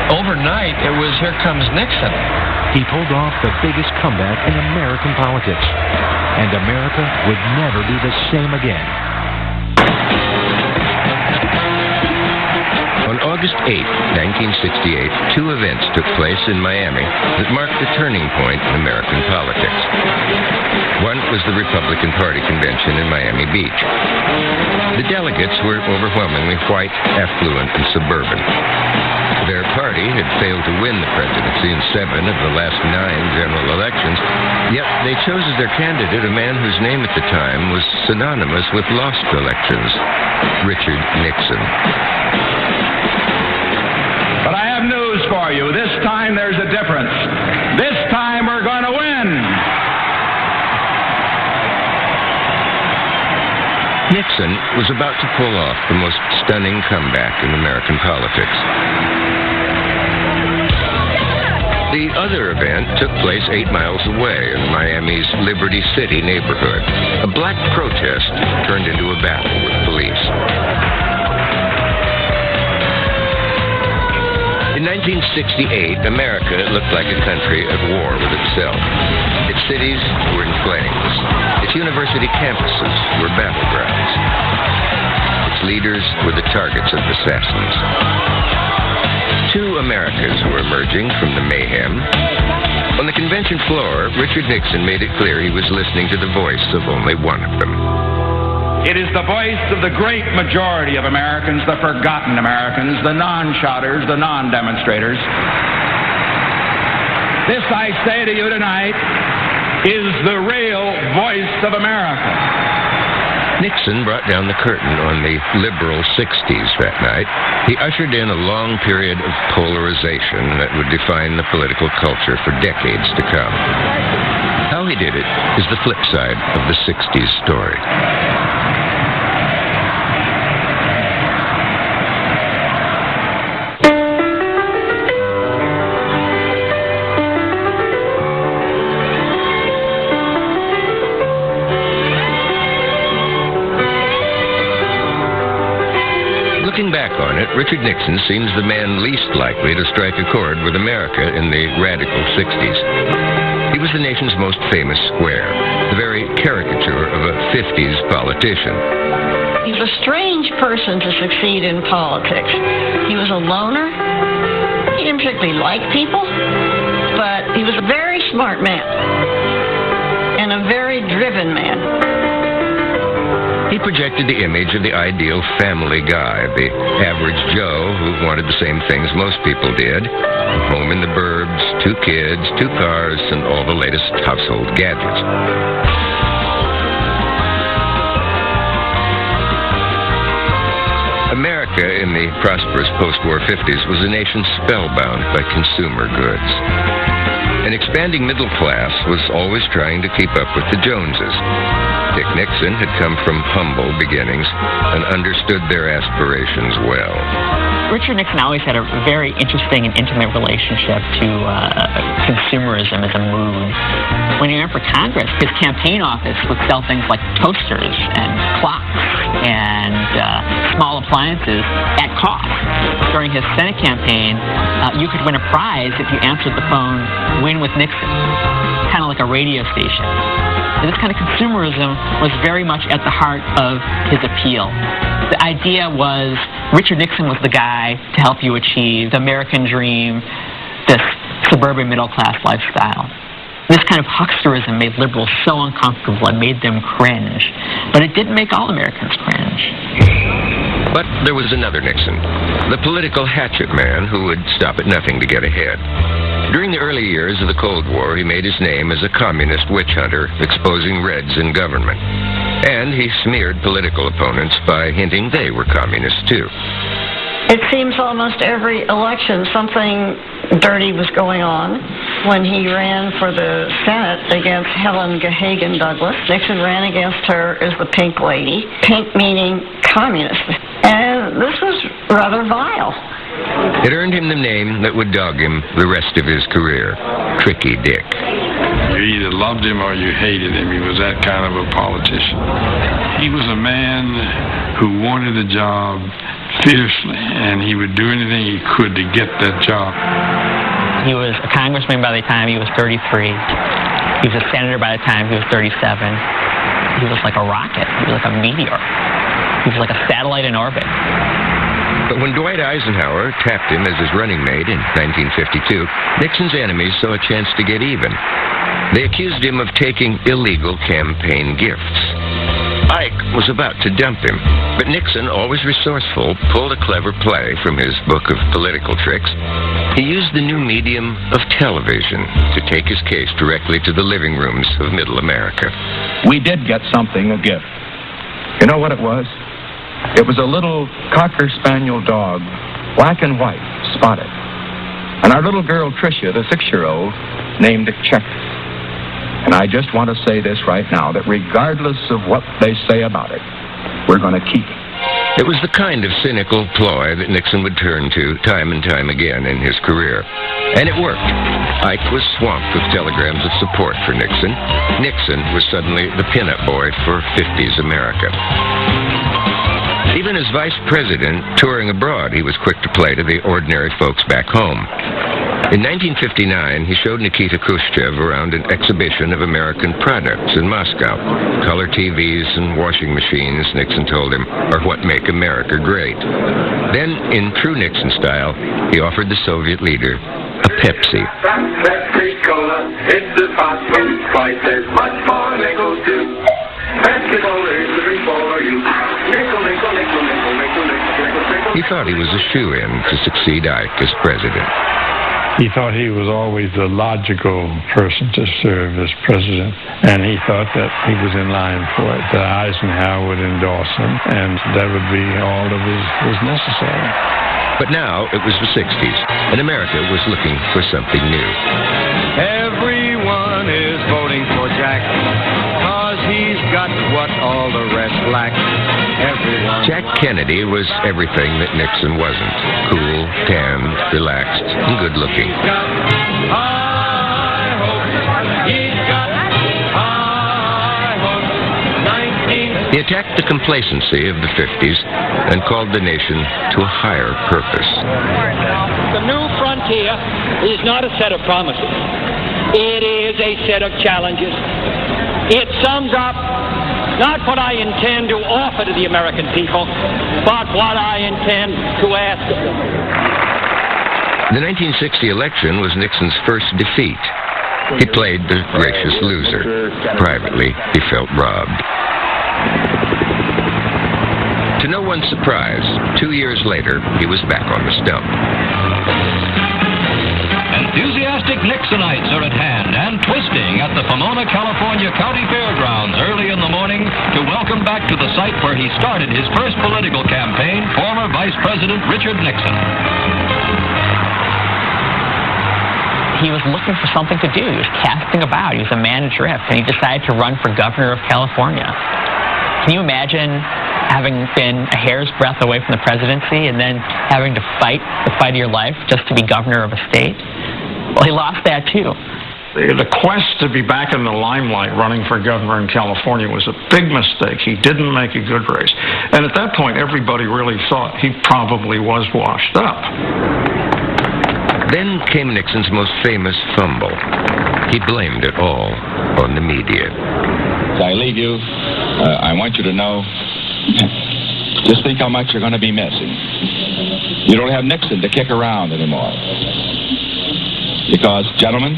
Overnight, it was here comes Nixon. He pulled off the biggest comeback in American politics, and America would never be the same again. On August 8, 1968, two events took place in Miami that marked a turning point in American politics. One was the Republican Party convention in Miami Beach. The delegates were overwhelmingly white, affluent, and suburban. Their party had failed to win the presidency in 7 of the last 9 general elections, yet they chose as their candidate a man whose name at the time was synonymous with lost elections, Richard Nixon. But I have news for you. This time there's a difference. This time we're going to win. Nixon was about to pull off the most stunning comeback in American politics. The other event took place 8 miles away in Miami's Liberty City neighborhood. A black protest turned into a battle with police. In 1968, America looked like a country at war with itself. Its cities were in flames. Its university campuses were battlegrounds. Its leaders were the targets of assassins. Two Americas were emerging from the mayhem. On the convention floor, Richard Nixon made it clear he was listening to the voice of only one of them. It is the voice of the great majority of Americans, the forgotten Americans, the non-shouters, the non-demonstrators. This, I say to you tonight, is the real voice of America. Nixon brought down the curtain on the liberal 60s that night. He ushered in a long period of polarization that would define the political culture for decades to come. How he did it is the flip side of the 60s story. Looking back on it, Richard Nixon seems the man least likely to strike a chord with America in the radical 60s. He was the nation's most famous square, the very caricature of a 50s politician. He's a strange person to succeed in politics. He was a loner. He didn't particularly like people, but he was a very smart man and a very driven man. He projected the image of the ideal family guy, the average Joe who wanted the same things most people did. A home in the burbs, 2 kids, 2 cars, and all the latest household gadgets. America in the prosperous post-war 50s was a nation spellbound by consumer goods. An expanding middle class was always trying to keep up with the Joneses. Dick Nixon had come from humble beginnings and understood their aspirations well. Richard Nixon always had a very interesting and intimate relationship to consumerism as a mood. When he ran for Congress, his campaign office would sell things like toasters and clocks and small appliances at cost. During his Senate campaign, you could win a prize if you answered the phone, "Win with Nixon," kind of like a radio station. And this kind of consumerism was very much at the heart of his appeal. The idea was Richard Nixon was the guy to help you achieve the American dream, this suburban middle-class lifestyle. This kind of hucksterism made liberals so uncomfortable and made them cringe. But it didn't make all Americans cringe. But there was another Nixon, the political hatchet man who would stop at nothing to get ahead. During the early years of the Cold War, he made his name as a communist witch hunter, exposing Reds in government. And he smeared political opponents by hinting they were communists too. It seems almost every election something dirty was going on. When he ran for the Senate against Helen Gahagan Douglas, Nixon ran against her as the Pink Lady, pink meaning communist. And this was rather vile. It earned him the name that would dog him the rest of his career, Tricky Dick. You either loved him or you hated him. He was that kind of a politician. He was a man who wanted a job, fiercely, and he would do anything he could to get that job. He was a congressman by the time he was 33. He was a senator by the time he was 37. He was like a rocket. He was like a meteor. He was like a satellite in orbit. But when Dwight Eisenhower tapped him as his running mate in 1952, Nixon's enemies saw a chance to get even. They accused him of taking illegal campaign gifts. Ike was about to dump him, but Nixon, always resourceful, pulled a clever play from his book of political tricks. He used the new medium of television to take his case directly to the living rooms of Middle America. We did get something, a gift. You know what it was? It was a little Cocker Spaniel dog, black and white, spotted. And our little girl, Tricia, the 6-year-old, named it Checker. And I just want to say this right now, that regardless of what they say about it, we're going to keep it. It was the kind of cynical ploy that Nixon would turn to time and time again in his career. And it worked. Ike was swamped with telegrams of support for Nixon. Nixon was suddenly the pinup boy for 50s America. Even as vice president, touring abroad, he was quick to play to the ordinary folks back home. In 1959, he showed Nikita Khrushchev around an exhibition of American products in Moscow. Color TVs and washing machines, Nixon told him, are what make America great. Then, in true Nixon style, he offered the Soviet leader a Pepsi. Pepsi-Cola, it's the fast food price, there's much more nickel too. Pepsi-Cola is the drink for you. Nickel, nickel, nickel, nickel, nickel, nickel, nickel. He thought he was a shoo-in to succeed Ike as president. He thought he was always the logical person to serve as president, and he thought that he was in line for it, that Eisenhower would endorse him, and that would be all that was necessary. But now it was the 60s, and America was looking for something new. Everyone is voting for Jack, 'cause he's got what all the rest lack. Everyone. Jack Kennedy was everything that Nixon wasn't. Cool, tanned, relaxed, and good-looking. He attacked the complacency of the 50s and called the nation to a higher purpose. The new frontier is not a set of promises. It is a set of challenges. It sums up not what I intend to offer to the American people, but what I intend to ask of them. The 1960 election was Nixon's first defeat. He played the gracious loser. Privately, he felt robbed. To no one's surprise, 2 years later, he was back on the stump. Enthusiastic Nixonites are at hand and twisting at the Pomona, California County Fairgrounds early in the morning to welcome back to the site where he started his first political campaign, former Vice President Richard Nixon. He was looking for something to do. He was casting about. He was a man adrift, and he decided to run for governor of California. Can you imagine having been a hair's breadth away from the presidency and then having to fight the fight of your life just to be governor of a state? Well, he lost that too. The quest to be back in the limelight running for governor in California was a big mistake. He didn't make a good race. And at that point, everybody really thought he probably was washed up. Then came Nixon's most famous fumble. He blamed it all on the media. As I leave you, I want you to know, just think how much you're going to be missing. You don't have Nixon to kick around anymore. Because, gentlemen,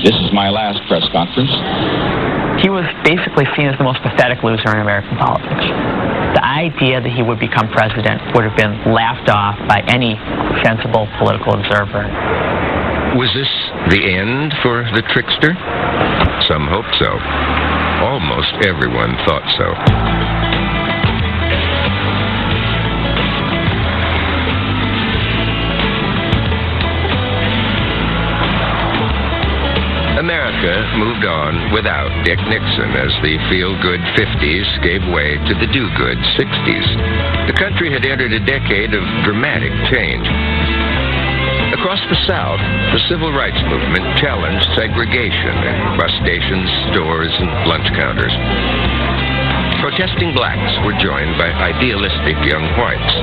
this is my last press conference. He was basically seen as the most pathetic loser in American politics. The idea that he would become president would have been laughed off by any sensible political observer. Was this the end for the trickster? Some hoped so. Almost everyone thought so. America moved on without Dick Nixon as the feel-good 50s gave way to the do-good 60s. The country had entered a decade of dramatic change. Across the South, the civil rights movement challenged segregation at bus stations, stores, and lunch counters. protesting blacks were joined by idealistic young whites.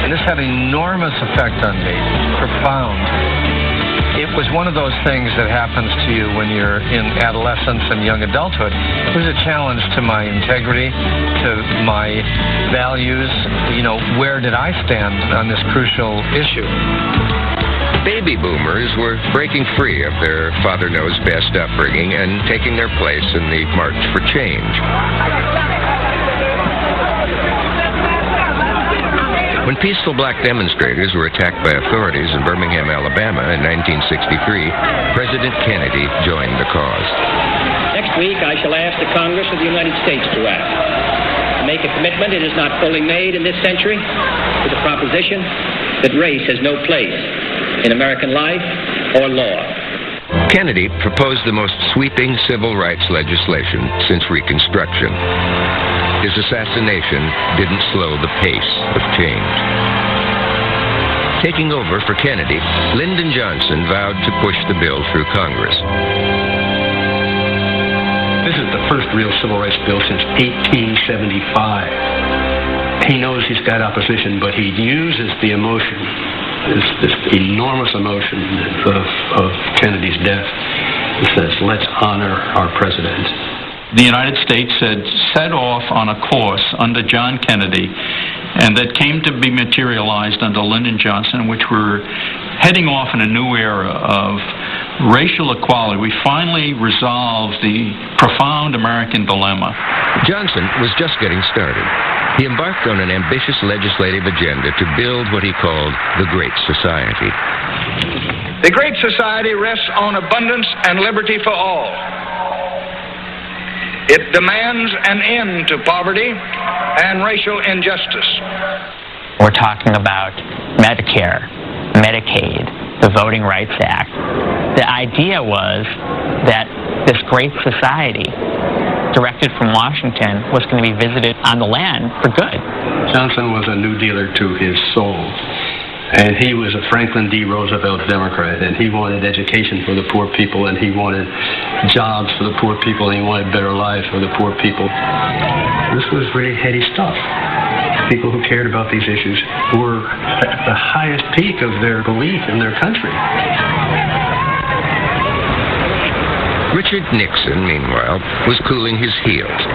And this had an enormous effect on me, profound. It was one of those things that happens to you when you're in adolescence and young adulthood. It was a challenge to my integrity, to my values. You know, where did I stand on this crucial issue? Baby boomers were breaking free of their father knows best upbringing and taking their place in the march for change. When peaceful black demonstrators were attacked by authorities in Birmingham, Alabama in 1963, President Kennedy joined the cause. Next week, I shall ask the Congress of the United States to act. To make a commitment it is not fully made in this century to the proposition that race has no place in American life or law. Kennedy proposed the most sweeping civil rights legislation since Reconstruction. His assassination didn't slow the pace of change. Taking over for Kennedy, Lyndon Johnson vowed to push the bill through Congress. This is the first real civil rights bill since 1875. He knows he's got opposition, but he uses the emotion, this enormous emotion of Kennedy's death. He says, let's honor our president. The United States had set off on a course under John Kennedy, and that came to be materialized under Lyndon Johnson, which were heading off in a new era of racial equality. We finally resolved the profound American dilemma. Johnson was just getting started. He embarked on an ambitious legislative agenda to build what he called the Great Society. The Great Society rests on abundance and liberty for all. It demands an end to poverty and racial injustice. We're talking about Medicare, Medicaid, the Voting Rights Act. The idea was that this great society, directed from Washington, was going to be visited on the land for good. Johnson was a New Dealer to his soul. And he was a Franklin D. Roosevelt Democrat, and he wanted education for the poor people, and he wanted jobs for the poor people, and he wanted better lives for the poor people. This was really heady stuff. People who cared about these issues were at the highest peak of their belief in their country. Richard Nixon, meanwhile, was cooling his heels.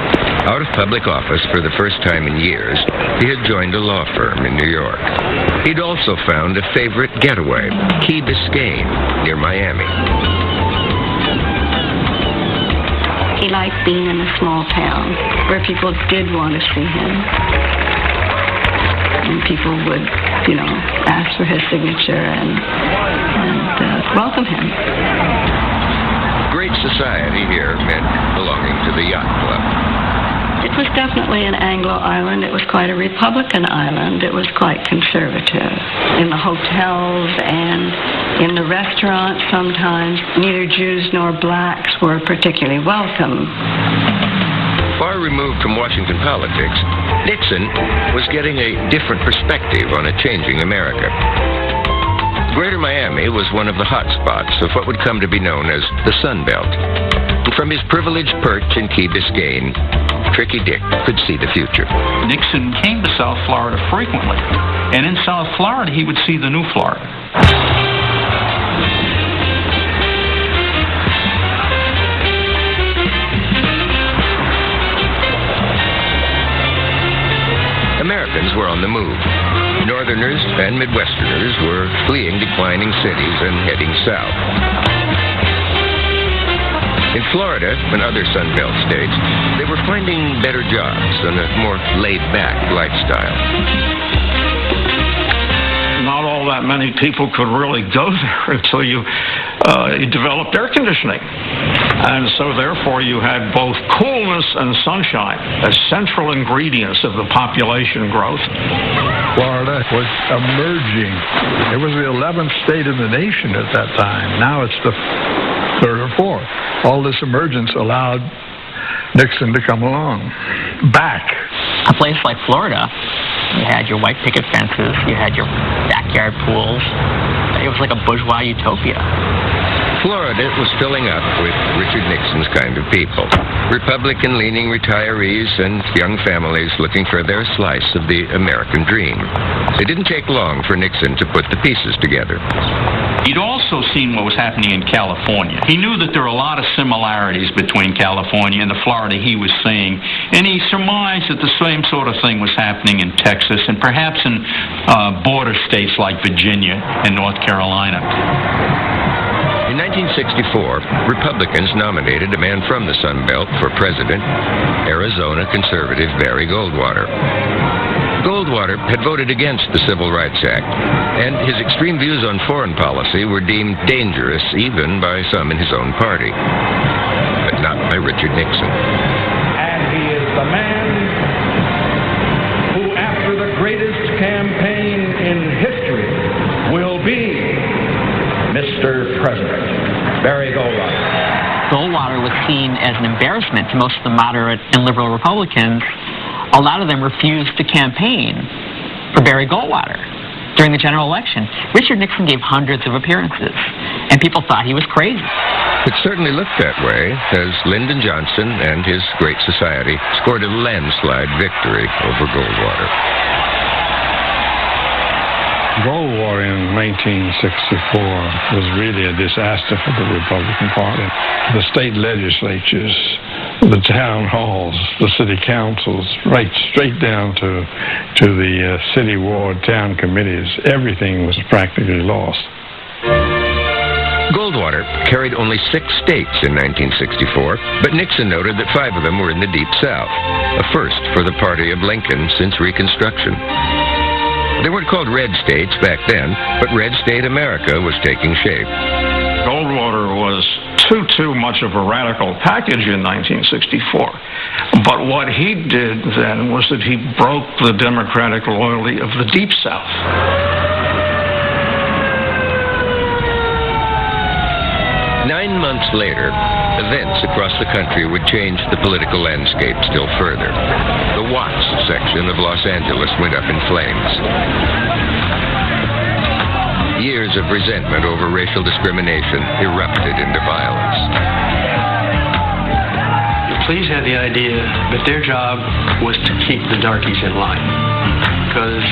Out of public office for the first time in years, he had joined a law firm in New York. He'd also found a favorite getaway, Key Biscayne, near Miami. He liked being in a small town where people did want to see him. And people would, ask for his signature and welcome him. Great society here meant belonging to the yacht club. It was definitely an Anglo island. It was quite a Republican island. It was quite conservative. In the hotels and in the restaurants sometimes, neither Jews nor blacks were particularly welcome. Far removed from Washington politics, Nixon was getting a different perspective on a changing America. Greater Miami was one of the hot spots of what would come to be known as the Sun Belt. And from his privileged perch in Key Biscayne, Tricky Dick could see the future. Nixon came to South Florida frequently, and in South Florida he would see the new Florida. Americans were on the move. Northerners and Midwesterners were fleeing declining cities and heading south. In Florida and other Sun Belt states, they were finding better jobs and a more laid-back lifestyle. Not all that many people could really go there until you developed air conditioning. And so therefore you had both coolness and sunshine as central ingredients of the population growth. Florida was emerging. It was the 11th state in the nation at that time. Now it's the 3rd or 4th. All this emergence allowed Nixon to come along. Back. A place like Florida, you had your white picket fences, you had your backyard pools. It was like a bourgeois utopia. Florida was filling up with Richard Nixon's kind of people. Republican-leaning retirees and young families looking for their slice of the American dream. It didn't take long for Nixon to put the pieces together. He'd also seen what was happening in California. He knew that there were a lot of similarities between California and the Florida he was seeing, and he surmised that the same sort of thing was happening in Texas and perhaps in border states like Virginia and North Carolina. In 1964, Republicans nominated a man from the Sun Belt for president, Arizona conservative Barry Goldwater. Goldwater had voted against the Civil Rights Act, and his extreme views on foreign policy were deemed dangerous even by some in his own party, but not by Richard Nixon. And he is the man who, after the greatest campaign in history, will be Mr. President, Barry Goldwater. Goldwater was seen as an embarrassment to most of the moderate and liberal Republicans. A lot of them refused to campaign for Barry Goldwater during the general election. Richard Nixon gave hundreds of appearances, and people thought he was crazy. It certainly looked that way as Lyndon Johnson and his Great Society scored a landslide victory over Goldwater. Goldwater in 1964 was really a disaster for the Republican Party. The state legislatures, the town halls, the city councils, right straight down to the city ward town committees, everything was practically lost. Goldwater carried only 6 states in 1964, but Nixon noted that 5 of them were in the Deep South, a first for the party of Lincoln since Reconstruction. They weren't called red states back then, but red state America was taking shape. Goldwater was too much of a radical package in 1964. But what he did then was that he broke the democratic loyalty of the Deep South. 9 months later, events across the country would change the political landscape still further. The Watts section of Los Angeles went up in flames. Years of resentment over racial discrimination erupted into violence. The police had the idea that their job was to keep the darkies in line, because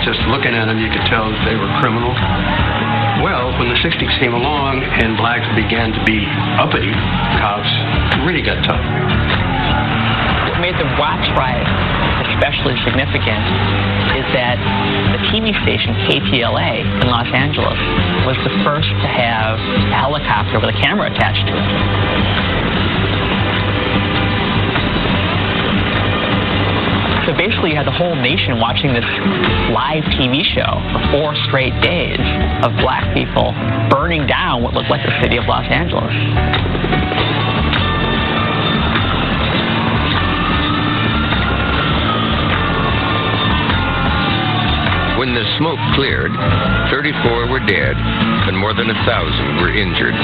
just looking at them you could tell that they were criminal. Well, when the 60s came along and blacks began to be uppity, cops really got tough. What made the Watts riot especially significant is that the TV station KTLA in Los Angeles was the first to have a helicopter with a camera attached to it. So basically you had the whole nation watching this live TV show for 4 straight days of black people burning down what looked like the city of Los Angeles. When the smoke cleared, 34 were dead and more than 1,000 were injured.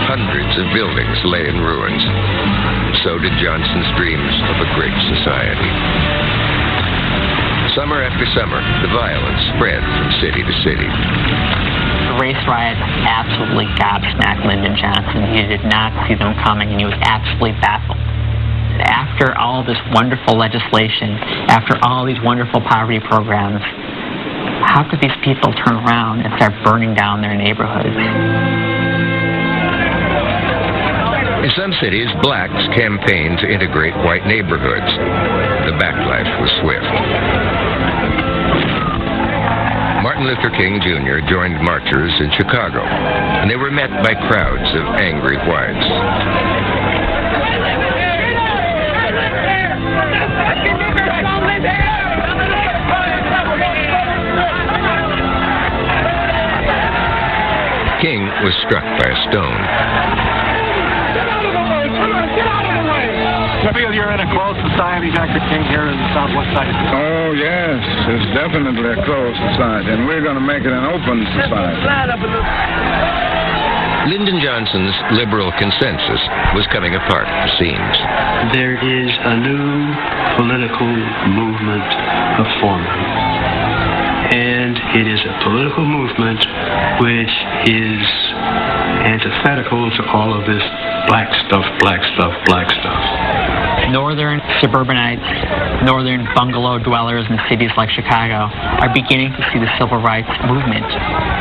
Hundreds of buildings lay in ruins. So did Johnson's dreams of a great society. Summer after summer, the violence spread from city to city. The race riot absolutely gobsmacked Lyndon Johnson. He did not see them coming, and he was absolutely baffled. After all this wonderful legislation, after all these wonderful poverty programs, how could these people turn around and start burning down their neighborhoods? In some cities, blacks campaigned to integrate white neighborhoods. The backlash was swift. Martin Luther King Jr. joined marchers in Chicago, and they were met by crowds of angry whites. King was struck by a stone. I feel you're in a closed society, Dr. King, here in the southwest side. Oh, yes. It's definitely a closed society, and we're going to make it an open society. Lyndon Johnson's liberal consensus was coming apart at the seams. There is a new political movement forming, and It is a political movement which is antithetical to all of this black stuff, black stuff, black stuff. Northern suburbanites, northern bungalow dwellers in cities like Chicago are beginning to see the civil rights movement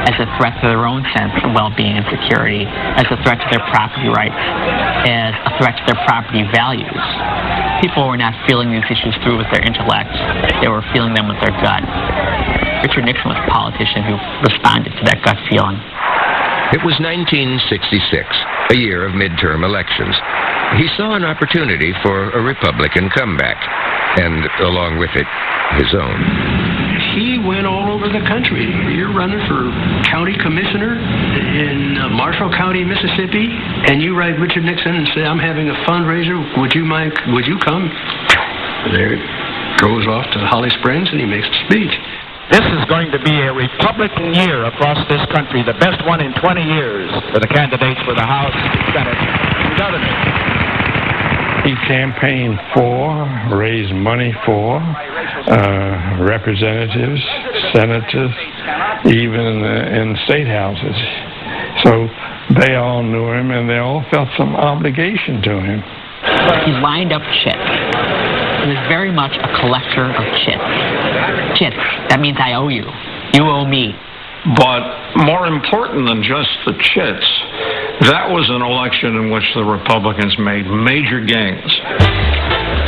as a threat to their own sense of well-being and security, as a threat to their property rights, as a threat to their property values. People were not feeling these issues through with their intellect. They were feeling them with their gut. Richard Nixon was a politician who responded to that gut feeling. It was 1966, a year of midterm elections. He saw an opportunity for a Republican comeback, and along with it, his own. He went all over the country. You're running for county commissioner in Marshall County, Mississippi, and you write Richard Nixon and say, I'm having a fundraiser. Would you come? There it goes off to Holly Springs, and he makes a speech. This is going to be a Republican year across this country, the best one in 20 years for the candidates for the House, Senate, and governor. He campaigned for, raised money for representatives, senators, even in state houses. So they all knew him, and they all felt some obligation to him. He lined up chits. He was very much a collector of chits. Chits, that means I owe you. You owe me. But more important than just the chits, that was an election in which the Republicans made major gains.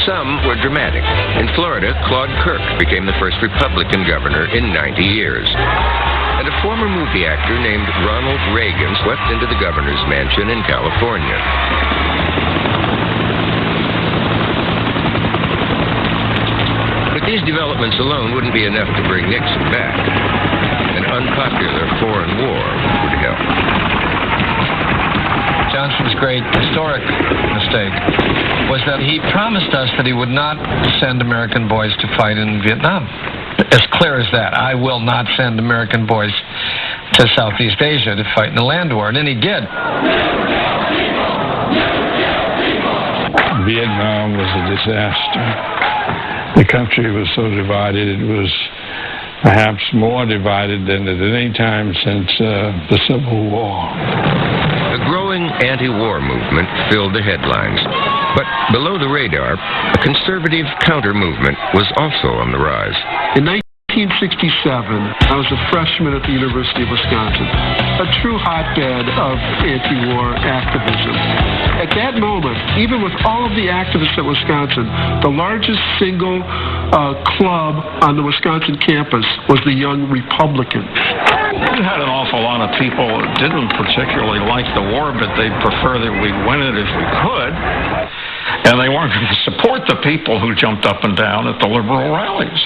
Some were dramatic. In Florida, Claude Kirk became the first Republican governor in 90 years. And a former movie actor named Ronald Reagan swept into the governor's mansion in California. But these developments alone wouldn't be enough to bring Nixon back. An unpopular foreign war would help. Johnson's great historic mistake was that he promised us that he would not send American boys to fight in Vietnam. As clear as that. I will not send American boys to Southeast Asia to fight in a land war. And then he did. Vietnam was a disaster. The country was so divided, it was perhaps more divided than at any time since the Civil War. A growing anti-war movement filled the headlines. But below the radar, a conservative counter-movement was also on the rise. In 1967, I was a freshman at the University of Wisconsin, a true hotbed of anti-war activism. At that moment, even with all of the activists at Wisconsin, the largest single club on the Wisconsin campus was the Young Republicans. We had an awful lot of people who didn't particularly like the war, but they'd prefer that we win it if we could. And they weren't going to support the people who jumped up and down at the liberal rallies.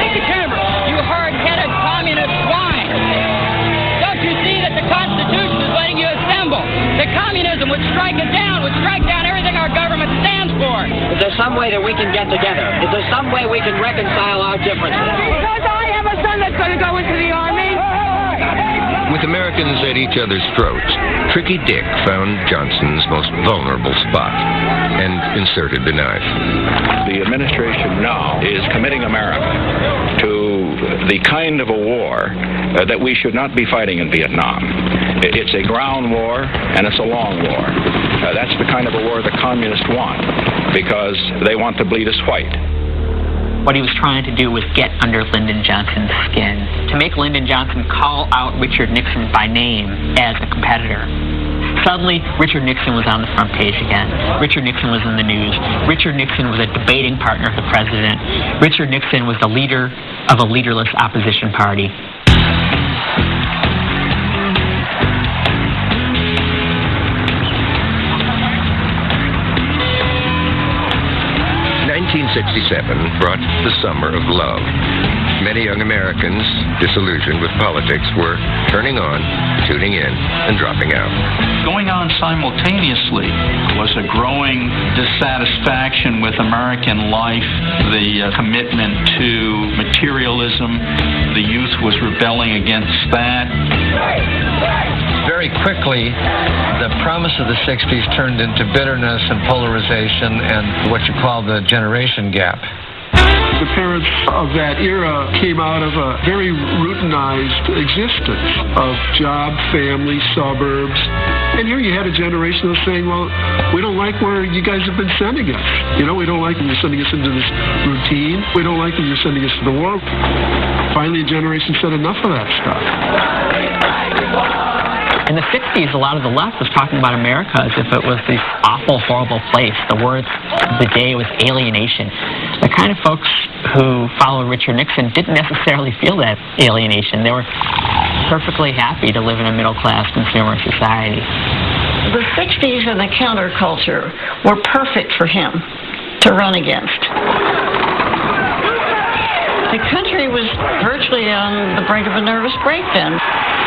Take the camera, you hard-headed communist swine. Don't you see that the Constitution is letting you assemble? That communism would strike it down, would strike down everything our government stands for. Is there some way that we can get together? Is there some way we can reconcile our differences? Because I have a son that's going to go into the army. With Americans at each other's throats, Tricky Dick found Johnson's most vulnerable spot and inserted the knife. The administration now is committing America to the kind of a war that we should not be fighting in Vietnam. It's a ground war, and it's a long war. That's the kind of a war the communists want, because they want to bleed us white. What he was trying to do was get under Lyndon Johnson's skin, to make Lyndon Johnson call out Richard Nixon by name as a competitor. Suddenly, Richard Nixon was on the front page again. Richard Nixon was in the news. Richard Nixon was a debating partner of the president. Richard Nixon was the leader of a leaderless opposition party. 1967 brought the summer of love. Many young Americans, disillusioned with politics, were turning on, tuning in, and dropping out. Going on simultaneously was a growing dissatisfaction with with American life, the commitment to materialism. The youth was rebelling against that. Very quickly, the promise of the 60s turned into bitterness and polarization and what you call the generation gap. The parents of that era came out of a very routinized existence of job, family, suburbs. And here you had a generation that was saying, well, we don't like where you guys have been sending us. You know, we don't like when you're sending us into this routine. We don't like when you're sending us to the war. Finally, a generation said enough of that stuff. In the 60s, a lot of the left was talking about America as if it was this awful, horrible place. The word of the day was alienation. The kind of folks who followed Richard Nixon didn't necessarily feel that alienation. They were perfectly happy to live in a middle-class consumer society. The 60s and the counterculture were perfect for him to run against. The country was virtually on the brink of a nervous breakdown.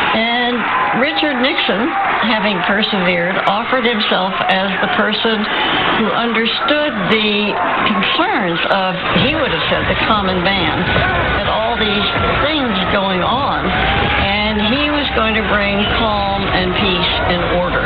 And Richard Nixon, having persevered, offered himself as the person who understood the concerns of, he would have said, the common man, at all these things going on. And he was going to bring calm and peace and order.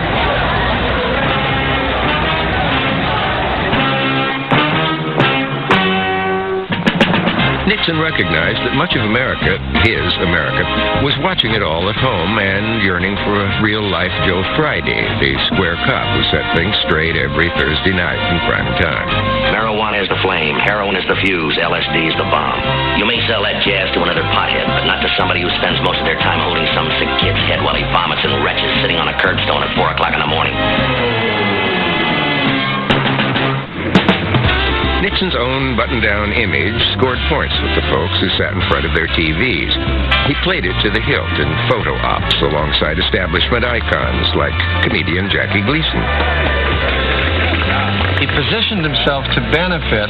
Nixon recognized that much of America, his America, was watching it all at home and yearning for a real-life Joe Friday, the square cop who set things straight every Thursday night in prime time. Marijuana is the flame, heroin is the fuse, LSD is the bomb. You may sell that jazz to another pothead, but not to somebody who spends most of their time holding some sick kid's head while he vomits and retches sitting on a curbstone at 4 o'clock in the morning. Nixon's own button-down image scored points with the folks who sat in front of their TVs. He played it to the hilt in photo ops alongside establishment icons like comedian Jackie Gleason. He positioned himself to benefit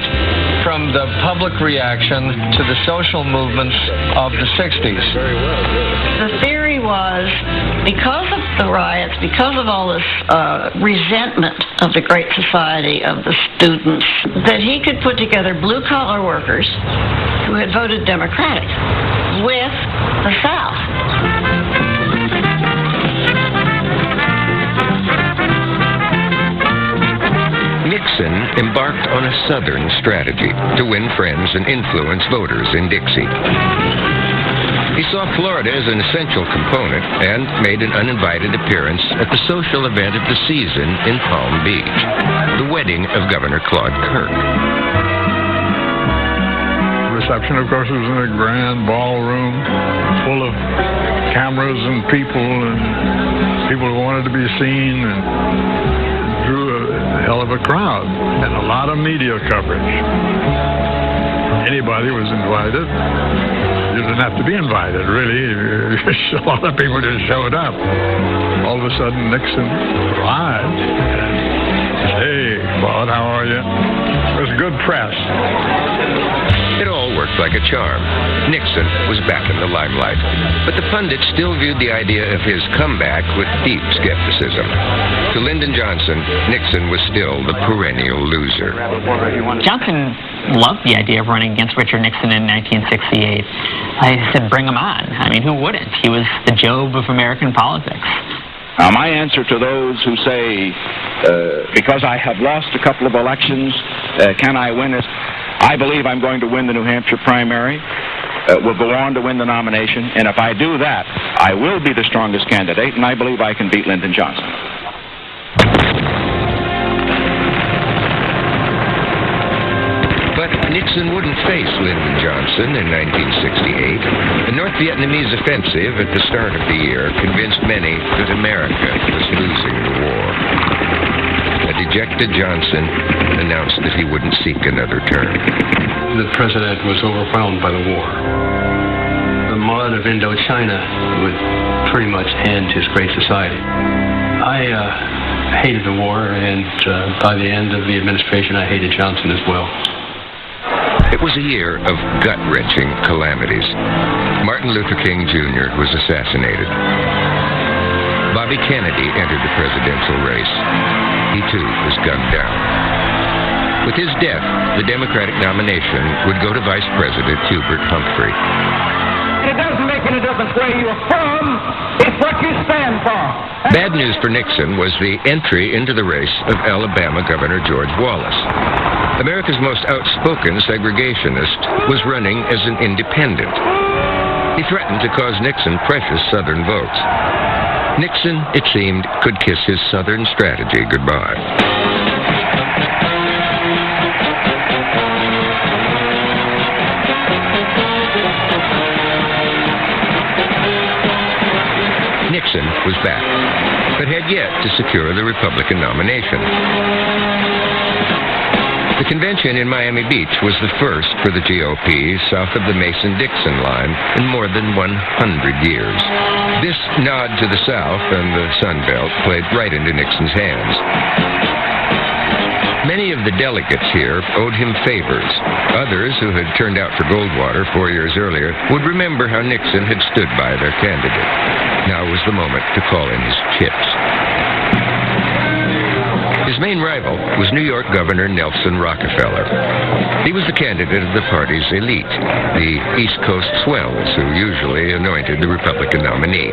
from the public reaction to the social movements of the 60s. The theory was, because of the riots, because of all this resentment of the Great Society of the students, that he could put together blue-collar workers who had voted Democratic with the South. Nixon embarked on a Southern strategy to win friends and influence voters in Dixie. He saw Florida as an essential component and made an uninvited appearance at the social event of the season in Palm Beach, the wedding of Governor Claude Kirk. The reception, of course, was in a grand ballroom full of cameras and people who wanted to be seen, and drew a hell of a crowd and a lot of media coverage. Anybody was invited. You didn't have to be invited, really. A lot of people just showed up. All of a sudden, Nixon arrived and said, "Hey, Claude, how are you?" It was good press. It all worked like a charm. Nixon was back in the limelight. But the pundits still viewed the idea of his comeback with deep skepticism. To Lyndon Johnson, Nixon was still the perennial loser. Johnson loved the idea of running against Richard Nixon in 1968. I said, bring him on. I mean, who wouldn't? He was the Job of American politics. Now, my answer to those who say, because I have lost a couple of elections, can I win it? I believe I'm going to win the New Hampshire primary, will go on to win the nomination, and if I do that, I will be the strongest candidate, and I believe I can beat Lyndon Johnson. But Nixon wouldn't face Lyndon Johnson in 1968. The North Vietnamese offensive at the start of the year convinced many that America was losing the war. A dejected Johnson announced that he wouldn't seek another term. The president was overwhelmed by the war. The mod of Indochina would pretty much end his great society. I hated the war, and by the end of the administration, I hated Johnson as well. It was a year of gut-wrenching calamities. Martin Luther King Jr. was assassinated. Bobby Kennedy entered the presidential race. He, too, was gunned down. With his death, the Democratic nomination would go to Vice President Hubert Humphrey. It doesn't make any difference where you're from. It's what you stand for. Bad news for Nixon was the entry into the race of Alabama Governor George Wallace. America's most outspoken segregationist was running as an independent. He threatened to cause Nixon precious Southern votes. Nixon, it seemed, could kiss his Southern strategy goodbye. Nixon was back, but had yet to secure the Republican nomination. The convention in Miami Beach was the first for the GOP south of the Mason-Dixon line in more than 100 years. This nod to the South and the Sun Belt played right into Nixon's hands. Many of the delegates here owed him favors. Others, who had turned out for Goldwater 4 years earlier, would remember how Nixon had stood by their candidate. Now was the moment to call in his chips. His main rival was New York Governor Nelson Rockefeller. He was the candidate of the party's elite, the East Coast swells who usually anointed the Republican nominee.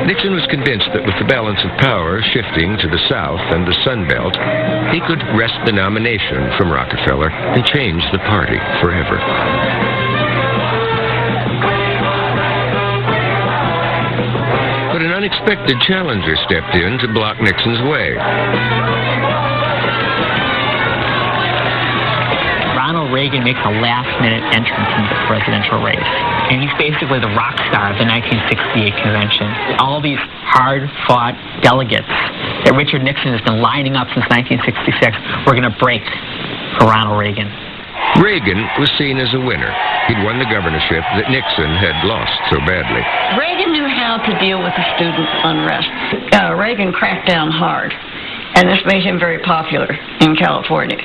Nixon was convinced that with the balance of power shifting to the South and the Sun Belt, he could wrest the nomination from Rockefeller and change the party forever. But an unexpected challenger stepped in to block Nixon's way. Ronald Reagan makes a last-minute entrance into the presidential race. And he's basically the rock star of the 1968 convention. All these hard-fought delegates that Richard Nixon has been lining up since 1966 were going to break for Ronald Reagan. Reagan was seen as a winner. He'd won the governorship that Nixon had lost so badly. Reagan knew how to deal with the student unrest. Reagan cracked down hard, and this made him very popular in California.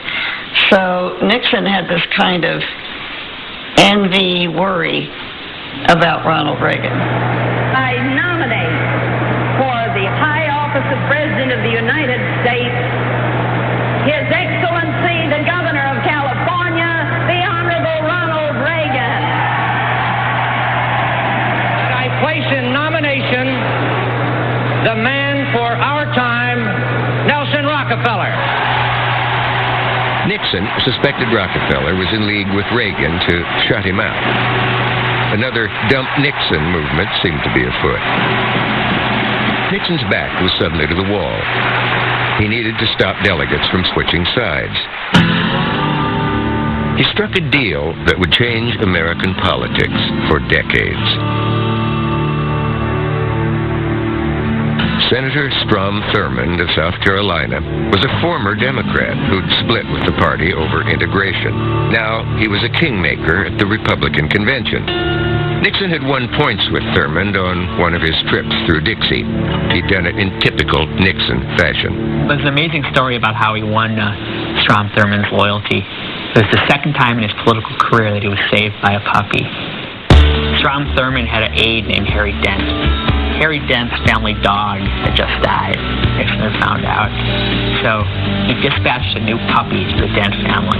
So Nixon had this kind of envy, worry about Ronald Reagan. I nominate for the high office of President of the United States His Excellency, the Governor of California, the Honorable Ronald Reagan. And I place in nomination the man for our time, Nelson Rockefeller. Nixon suspected Rockefeller was in league with Reagan to shut him out. Another dump Nixon movement seemed to be afoot. Nixon's back was suddenly to the wall. He needed to stop delegates from switching sides. He struck a deal that would change American politics for decades. Senator Strom Thurmond of South Carolina was a former Democrat who'd split with the party over integration. Now he was a kingmaker at the Republican convention. Nixon had won points with Thurmond on one of his trips through Dixie. He'd done it in typical Nixon fashion. There's an amazing story about how he won Strom Thurmond's loyalty. It was the second time in his political career that he was saved by a puppy. Strom Thurmond had an aide named Harry Dent. Harry Dent's family dog had just died. Nixon had found out. So he dispatched a new puppy to the Dent family.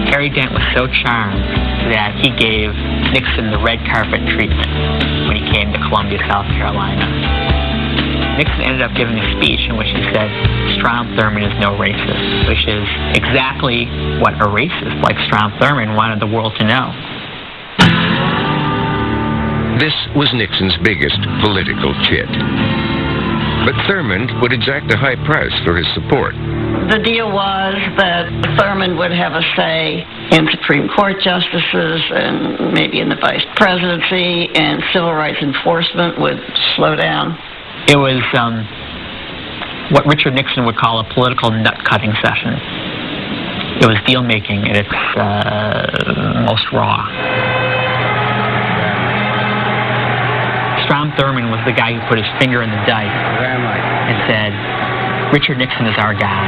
Harry Dent was so charmed that he gave Nixon the red carpet treatment when he came to Columbia, South Carolina. Nixon ended up giving a speech in which he said, Strom Thurmond is no racist, which is exactly what a racist like Strom Thurmond wanted the world to know. This was Nixon's biggest political chit. But Thurmond would exact a high price for his support. The deal was that Thurmond would have a say in Supreme Court justices and maybe in the vice presidency, and civil rights enforcement would slow down. It was what Richard Nixon would call a political nut-cutting session. It was deal-making at its most raw. Strom Thurmond was the guy who put his finger in the dike and said, Richard Nixon is our guy.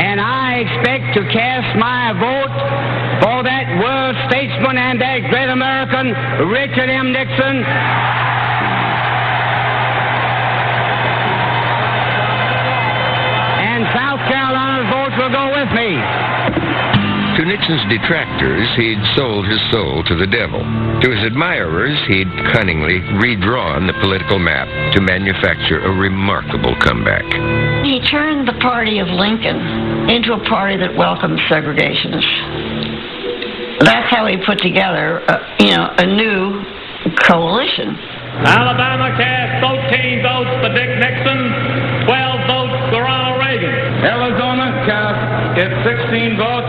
And I expect to cast my vote for that world statesman and that great American, Richard M. Nixon. And South Carolina's votes will go with me. To Nixon's detractors, he'd sold his soul to the devil. To his admirers, he'd cunningly redrawn the political map to manufacture a remarkable comeback. He turned the party of Lincoln into a party that welcomed segregationists. That's how he put together, a new coalition. Alabama cast 13 votes for Dick Nixon, 12 votes for Ronald Reagan. Arizona cast its 16 votes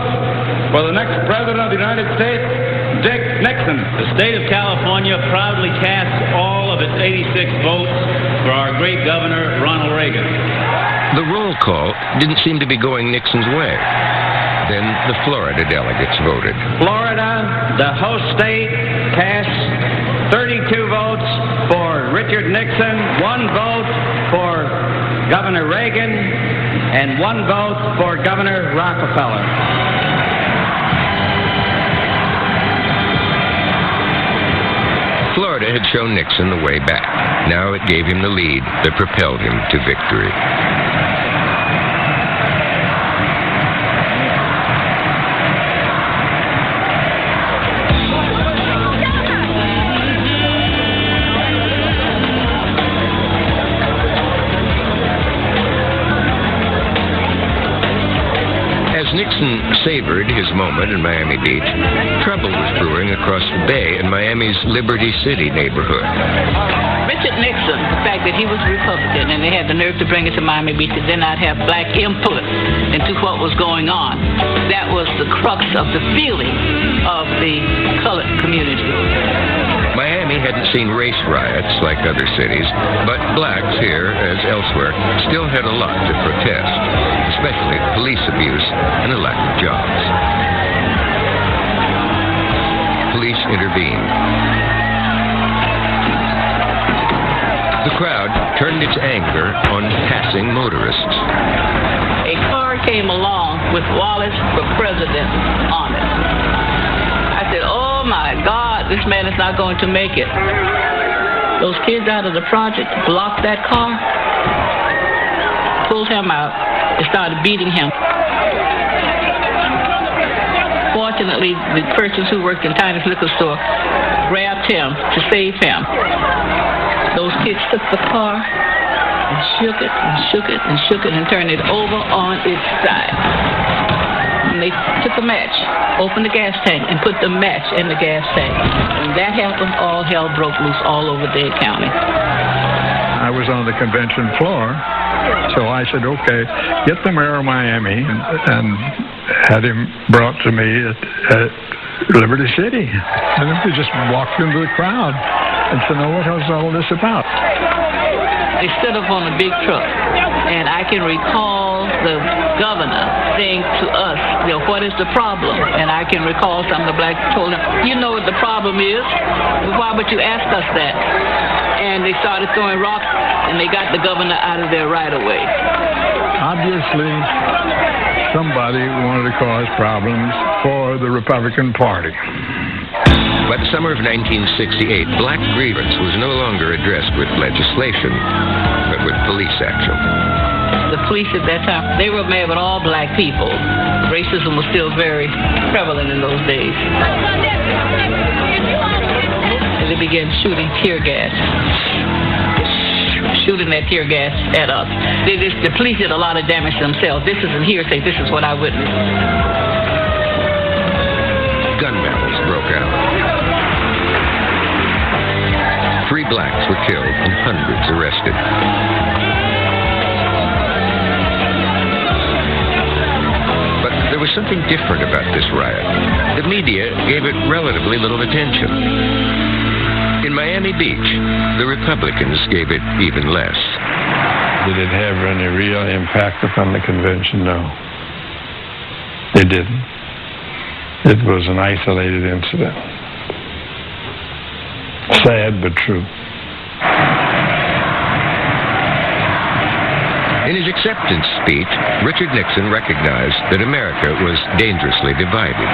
for the next president of the United States, Dick Nixon. The state of California proudly casts all of its 86 votes for our great governor, Ronald Reagan. The roll call didn't seem to be going Nixon's way. Then the Florida delegates voted. Florida, the host state, cast 32 votes for Richard Nixon, 1 vote for Governor Reagan, and 1 vote for Governor Rockefeller. Florida had shown Nixon the way back. Now it gave him the lead that propelled him to victory. Nixon savored his moment in Miami Beach. Trouble was brewing across the bay in Miami's Liberty City neighborhood. Richard Nixon, the fact that he was Republican and they had the nerve to bring it to Miami Beach and then not have black input into what was going on, that was the crux of the feeling of the colored community. Miami hadn't seen race riots like other cities, but blacks here, as elsewhere, still had a lot to protest, especially police abuse and a lack of jobs. Police intervened. The crowd turned its anger on passing motorists. A car came along with Wallace for president on it. I said, oh my God, this man is not going to make it. Those kids out of the project blocked that car, pulled him out, and started beating him. Fortunately, the persons who worked in Tiny's liquor store grabbed him to save him. Those kids took the car and shook it and shook it and shook it and turned it over on its side. And they took a match, opened the gas tank, and put the match in the gas tank. When that happened, all hell broke loose all over Dade County. I was on the convention floor, so I said, okay, get the mayor of Miami and had him brought to me at Liberty City. And we just walked into the crowd and said, no, what was all this about? They stood up on a big truck, and I can recall the governor saying to us, what is the problem? And I can recall some of the blacks told him, you know what the problem is, why would you ask us that? And they started throwing rocks, and they got the governor out of there right away. Obviously, somebody wanted to cause problems for the Republican Party. By the summer of 1968, black grievance was no longer addressed with legislation, but with police action. The police at that time, they were mad with all black people. Racism was still very prevalent in those days. And they began shooting tear gas. Shooting that tear gas at us. The police did a lot of damage themselves. This isn't hearsay. This is what I witnessed. Gun battles broke out. 3 blacks were killed and hundreds arrested. But there was something different about this riot. The media gave it relatively little attention. In Miami Beach, the Republicans gave it even less. Did it have any real impact upon the convention? No. It didn't. It was an isolated incident. Sad but true. In his acceptance speech, Richard Nixon recognized that America was dangerously divided.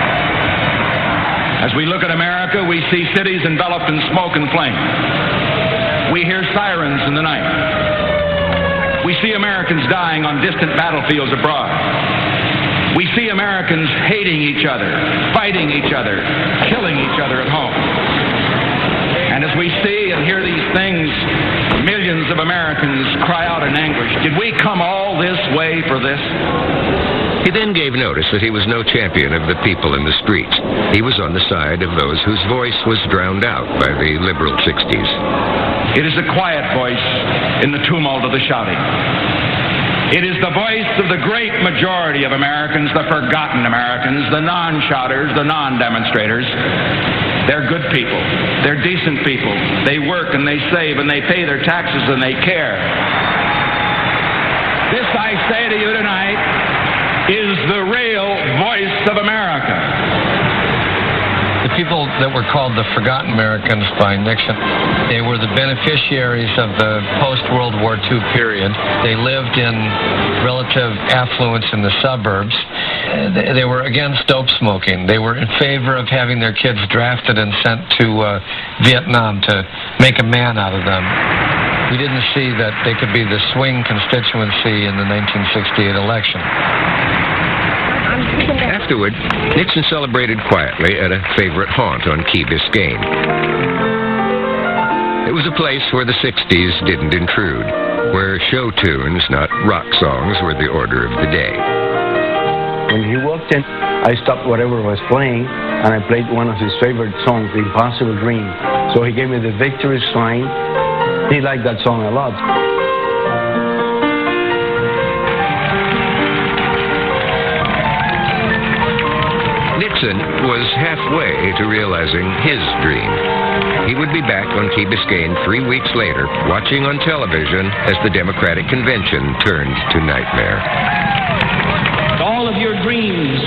As we look at America, we see cities enveloped in smoke and flame. We hear sirens in the night. We see Americans dying on distant battlefields abroad. We see Americans hating each other, fighting each other, killing each other at home. And as we see and hear these things, millions of Americans cry out in anguish, did we come all this way for this? He then gave notice that he was no champion of the people in the streets. He was on the side of those whose voice was drowned out by the liberal 60s. It is the quiet voice in the tumult of the shouting. It is the voice of the great majority of Americans, the forgotten Americans, the non-shouters, the non-demonstrators. They're good people. They're decent people. They work and they save and they pay their taxes and they care. This, I say to you tonight, is the real voice of America. The people that were called the forgotten Americans by Nixon, they were the beneficiaries of the post-World War II period. They lived in relative affluence in the suburbs. They were against dope smoking. They were in favor of having their kids drafted and sent to Vietnam to make a man out of them. We didn't see that they could be the swing constituency in the 1968 election. Afterward, Nixon celebrated quietly at a favorite haunt on Key Biscayne. It was a place where the 60s didn't intrude, where show tunes, not rock songs, were the order of the day. When he walked in, I stopped whatever was playing, and I played one of his favorite songs, The Impossible Dream. So he gave me the victory sign. He liked that song a lot. Nixon was halfway to realizing his dream. He would be back on Key Biscayne 3 weeks later, watching on television as the Democratic Convention turned to nightmare. All of your dreams,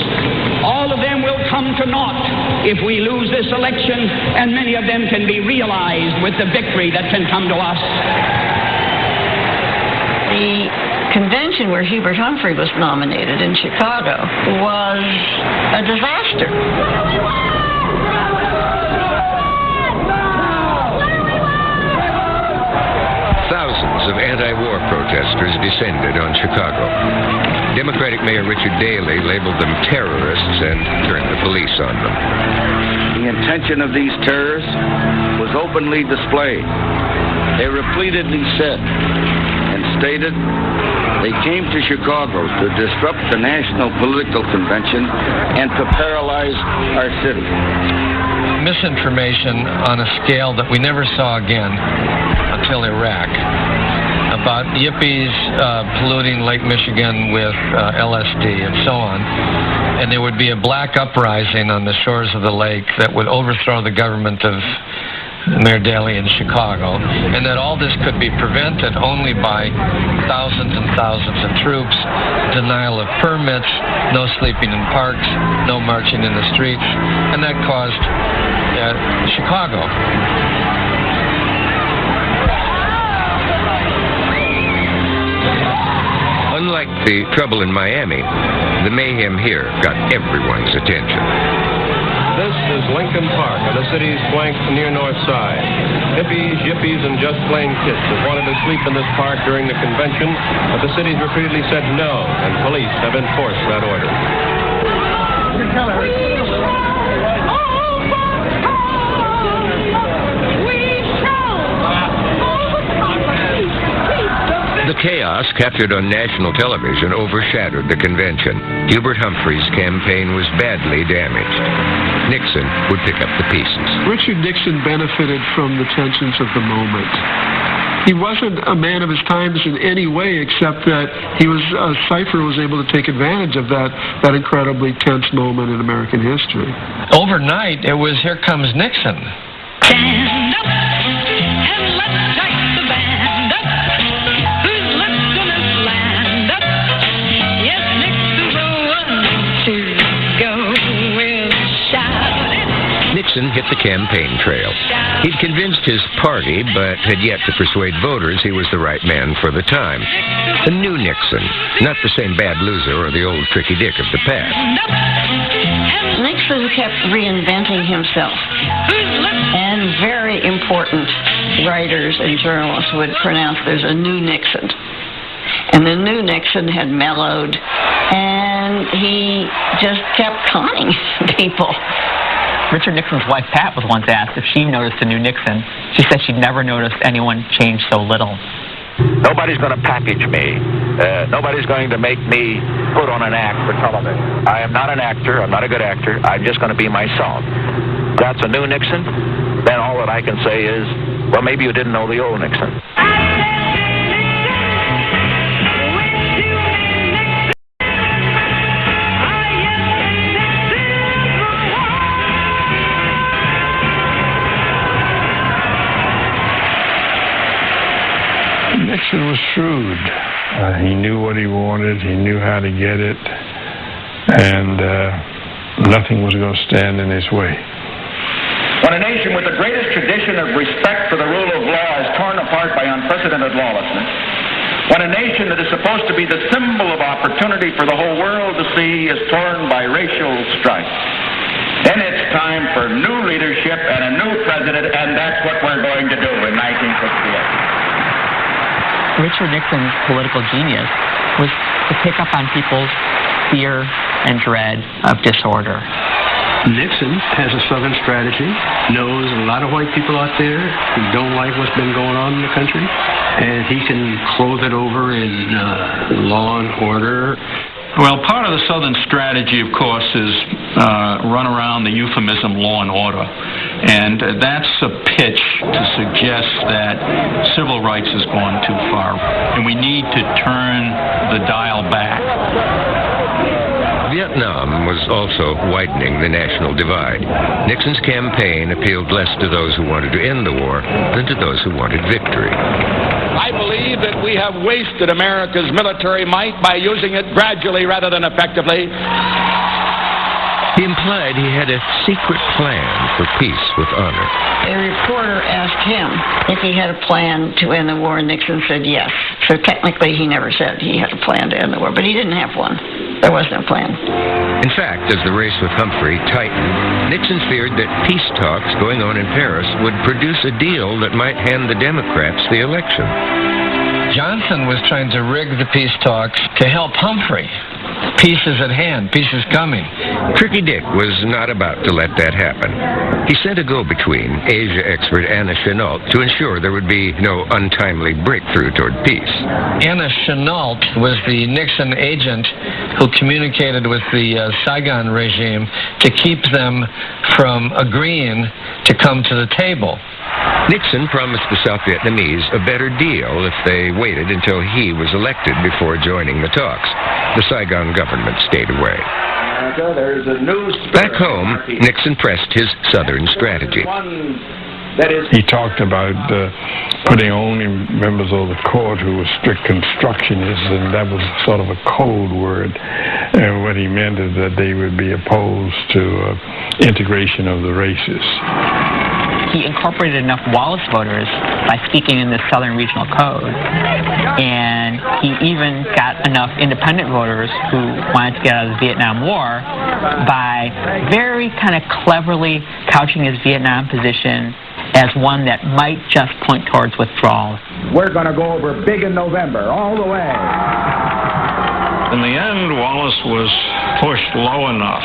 all of them will come to naught if we lose this election, and many of them can be realized with the victory that can come to us. The convention where Hubert Humphrey was nominated in Chicago was a disaster. Thousands of anti-war protesters descended on Chicago. Democratic Mayor Richard Daley labeled them terrorists and turned the police on them. The intention of these terrorists was openly displayed. They repeatedly said and stated they came to Chicago to disrupt the National Political Convention and to paralyze our city. Misinformation on a scale that we never saw again until Iraq about yippies polluting Lake Michigan with LSD and so on. And there would be a black uprising on the shores of the lake that would overthrow the government of Mayor Daley in Chicago, and that all this could be prevented only by thousands and thousands of troops, denial of permits, no sleeping in parks, no marching in the streets, and that caused Chicago. Unlike the trouble in Miami, the mayhem here got everyone's attention. This is Lincoln Park on the city's flanked near north side. Hippies, yippies, and just plain kids have wanted to sleep in this park during the convention, but the city's repeatedly said no, and police have enforced that order. The chaos captured on national television overshadowed the convention. Hubert Humphrey's campaign was badly damaged. Nixon would pick up the pieces. Richard Nixon benefited from the tensions of the moment. He wasn't a man of his times in any way, except that he was a cipher was able to take advantage of that incredibly tense moment in American history. Overnight, it was here comes Nixon. Stand up and let's take the band up. Who's left in this land up? Yes, Nixon's the one to go. We'll shout it. Nixon hit the campaign trail. He'd convinced his party, but had yet to persuade voters he was the right man for the time. A new Nixon, not the same bad loser or the old tricky dick of the past. Nixon kept reinventing himself. And very important writers and journalists would pronounce there's a new Nixon. And And the new Nixon had mellowed, and he just kept conning people. Richard Nixon's wife, Pat, was once asked if she noticed the new Nixon. She said she'd never noticed anyone change so little. Nobody's going to package me. Nobody's going to make me put on an act for television. I am not an actor. I'm not a good actor. I'm just going to be myself. That's a new Nixon. Then all that I can say is, well, maybe you didn't know the old Nixon. Nixon was shrewd. He knew what he wanted. He knew how to get it. And nothing was going to stand in his way. When a nation with the greatest tradition of respect for the rule of law is torn apart by unprecedented lawlessness, when a nation that is supposed to be the symbol of opportunity for the whole world to see is torn by racial strife, then it's time for new leadership and a new president, and that's what we're going to do in 1968. Richard Nixon's political genius was to pick up on people's fear and dread of disorder. Nixon has a Southern strategy, knows a lot of white people out there who don't like what's been going on in the country, and he can clothe it over in law and order. Well, part of the Southern strategy, of course, is run around the euphemism law and order. And that's a pitch to suggest that civil rights has gone too far. And we need to turn the dial back. Vietnam was also widening the national divide. Nixon's campaign appealed less to those who wanted to end the war than to those who wanted victory. I believe that we have wasted America's military might by using it gradually rather than effectively. He implied he had a secret plan for peace with honor. A reporter asked him if he had a plan to end the war, and Nixon said yes. So technically he never said he had a plan to end the war, but he didn't have one. There was no plan. In fact, as the race with Humphrey tightened, Nixon feared that peace talks going on in Paris would produce a deal that might hand the Democrats the election. Johnson was trying to rig the peace talks to help Humphrey. Peace is at hand. Peace is coming. Tricky Dick was not about to let that happen. He sent a go-between, Asia expert Anna Chennault, to ensure there would be no untimely breakthrough toward peace. Anna Chennault was the Nixon agent who communicated with the Saigon regime to keep them from agreeing to come to the table. Nixon promised the South Vietnamese a better deal if they waited until he was elected before joining the talks. The Saigon government stayed away. There's a new Back home, Nixon pressed his Southern strategy. He talked about putting only members of the court who were strict constructionists, and that was sort of a code word. And what he meant is that they would be opposed to integration of the races. He incorporated enough Wallace voters by speaking in the Southern Regional Code, and he even got enough independent voters who wanted to get out of the Vietnam War by very kind of cleverly couching his Vietnam position as one that might just point towards withdrawal. We're going to go over big in November, all the way. In the end, Wallace was pushed low enough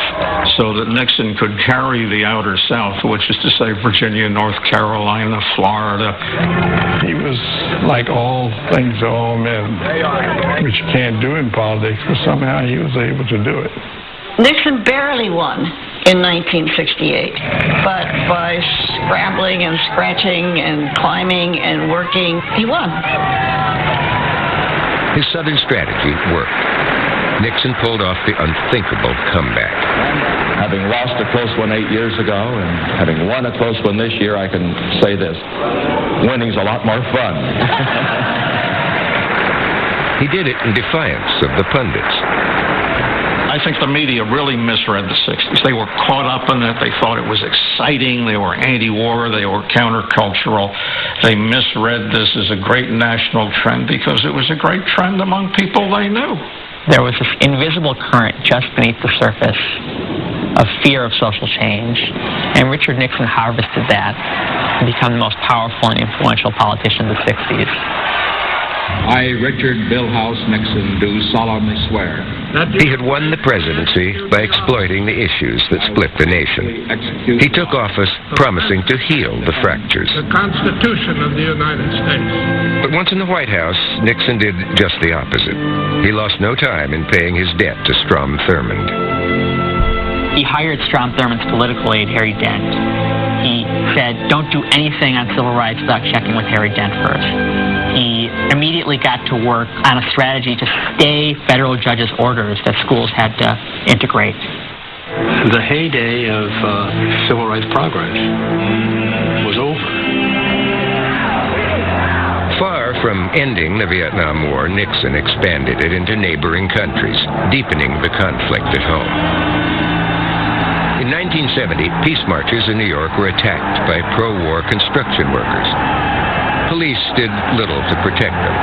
so that Nixon could carry the outer South, which is to say Virginia, North Carolina, Florida. He was like all things to all men, which you can't do in politics, but somehow he was able to do it. Nixon barely won in 1968, but by scrambling and scratching and climbing and working, he won. His Southern strategy worked. Nixon pulled off the unthinkable comeback. Having lost a close one 8 years ago and having won a close one this year, I can say this: winning's a lot more fun. He did it in defiance of the pundits. I think the media really misread the 60s. They were caught up in it. They thought it was exciting. They were anti-war. They were countercultural. They misread this as a great national trend because it was a great trend among people they knew. There was this invisible current just beneath the surface of fear of social change, and Richard Nixon harvested that to become the most powerful and influential politician of the 60s. I, Richard Billhouse Nixon, do solemnly swear. He had won the presidency by exploiting the issues that split the nation. He took office promising to heal the fractures. The Constitution of the United States. But once in the White House, Nixon did just the opposite. He lost no time in paying his debt to Strom Thurmond. He hired Strom Thurmond's political aide, Harry Dent. He said, don't do anything on civil rights without checking with Harry Dent first. He immediately got to work on a strategy to stay federal judges' orders that schools had to integrate. The heyday of civil rights progress was over. Far from ending the Vietnam War, Nixon expanded it into neighboring countries, deepening the conflict at home. In 1970, peace marches in New York were attacked by pro-war construction workers. Police did little to protect them.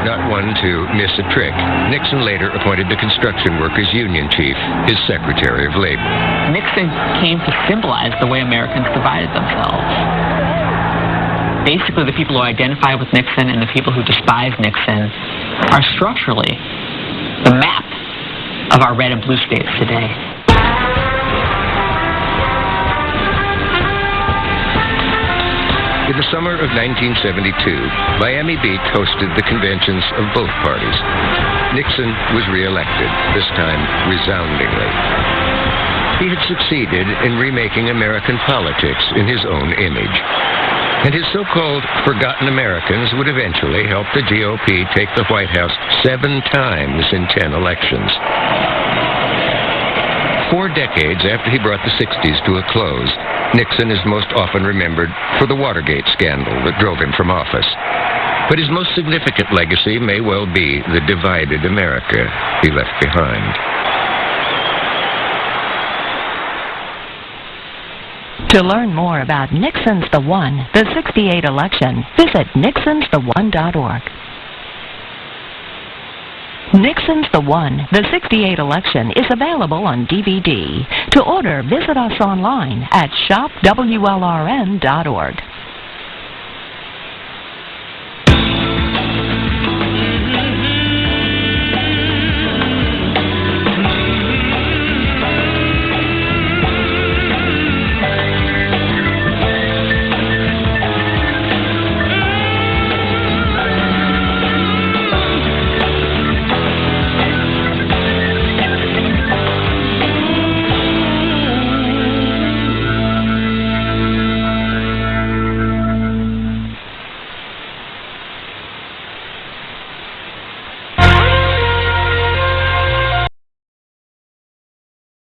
Not one to miss a trick. Nixon later appointed the construction workers' union chief his Secretary of Labor. Nixon came to symbolize the way Americans divided themselves. Basically, the people who identify with Nixon and the people who despise Nixon are structurally the map of our red and blue states today. In the summer of 1972, Miami Beach hosted the conventions of both parties. Nixon was reelected, this time resoundingly. He had succeeded in remaking American politics in his own image. And his so-called forgotten Americans would eventually help the GOP take the White House 7 times in 10 elections. 4 decades after he brought the 60s to a close, Nixon is most often remembered for the Watergate scandal that drove him from office. But his most significant legacy may well be the divided America he left behind. To learn more about Nixon's the One, the '68 election, visit nixonstheone.org. Nixon's the One, the '68 election is available on DVD. To order, visit us online at shopwlrn.org.